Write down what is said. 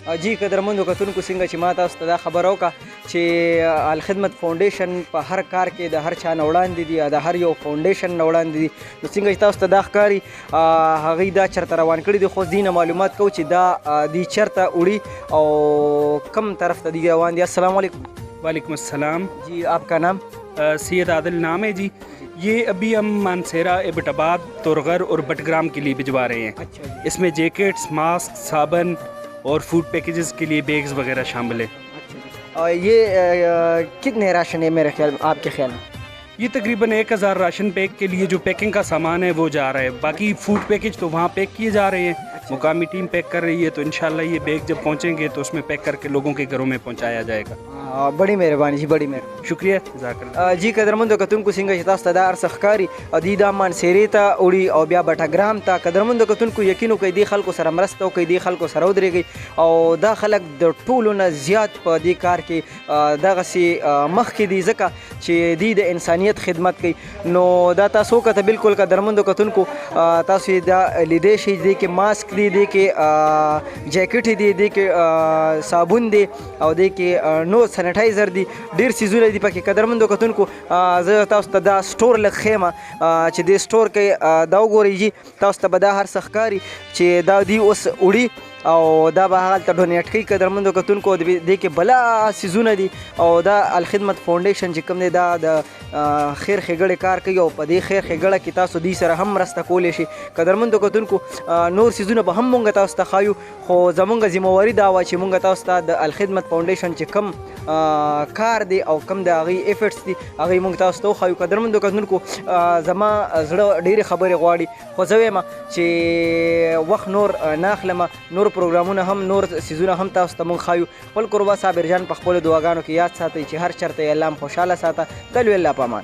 جی قدرمنو کتونکو څنګه چې ما تاسو ته دا خبره وکړه چې الخدمت فاونډیشن په هر کار کې د هر چا نه وړاندې دي، د هر یو فاونډیشن نه وړاندې دي. نو څنګه چې تاسو ته دا ښکاري هغوی دا چېرته روان کړي دي، خو دې نه معلومات کوو چې دا دوی چېرته وړي او کوم طرف ته دوی روان دي. السلام علیکم. वालेकुम अस्सलाम जी आपका नाम؟ सैयद आदिल नाम है जी. ये अभी हम मानसेरा एबटाबाद तुरगर और बटग्राम के लिए भिजवा रहे हैं. अच्छा जी. इसमें जैकेट्स, मास्क, साबन और फूड पैकेजेस के लिए बैग्स वगैरह शामिल है. और ये कितने राशन है मेरे ख्याल में, आपके ख्याल में? ये तकरीबन 1000 राशन पैक के लिए जो पैकिंग का सामान है वो जा रहा है. बाकी फूड पैकेज तो वहाँ पैक किए जा रहे हैं. मुकामी टीम पैक कर रही है, तो इंशाल्लाह ये बैग जब पहुँचेंगे तो उसमें पैक करके लोगों के घरों में पहुँचाया जाएगा. बड़ी मेहरबानी जी, बड़ी मेहरबानी. शुक्रिया. जज़ाकल्लाह. जी قدرمنو کتونکو څنګه چې تاسو ته دا ارڅ ښکاري دوی دا مانسیرې ته وړي او بیا بټګرام ته. قدرمنو کتونکو یقین وکړئ دې خلکو سره مرسته وکړئ، دې خلکو سره ودرېږئ او دا خلک د ټولو نه زیات په دې کار کې دغسې مخکې دي ځکه چې دوی د انسانیت خدمت کوي. نو دا تاسو وکړه بالکل قدرمنو کتونکو تاسو یې دا لیدی شئ. دې کې ماسک دی، دې کې جیکټ دی، دې کې صابون دی او دې کې نور سینیټایزر دی، ډېر څیزونه دي پکې. قدرمنو کتونکو زه تاسو ته دا سټور لږ ښیم چې دې سټور کې دا وګورئ جي، تاسو ته به دا هر څه ښکاري چې دا دوی اوس وړي او دا به هلته ډونیټ کوي. قدرمنو کتونکو دې کې بلا څیزونه دي او دا الخدمت فاونډیشن چې کوم دی دا د خیر ښېګړې کار کوي او په دې خیر ښېګړه کې تاسو دوی سره هم مرسته کولی شي. قدرمنو کتونکو نور څیزونه به هم مونږ تاسو ته ښایو، خو زمونږ ذمهواري دا وه چې مونږ تاسو ته د الخدمت فاونډیشن چې کوم کار دی او کوم د هغوی ایفټس دي هغوی مونږ تاسو ته وښایو. قدرمنو کتونکو زما زړه ډېرې خبرې غواړي، خو زه وایم چې وخت نور نه اخلم، نور پروګرامونه هم نور سیزونه هم تاسو ته مونږ ښایو. خپل کوربه صابر جان په خپلو دعاګانو کې یاد ساتئ چې هر چېرته یې الله خوشحاله ساته. تلو الله په امان.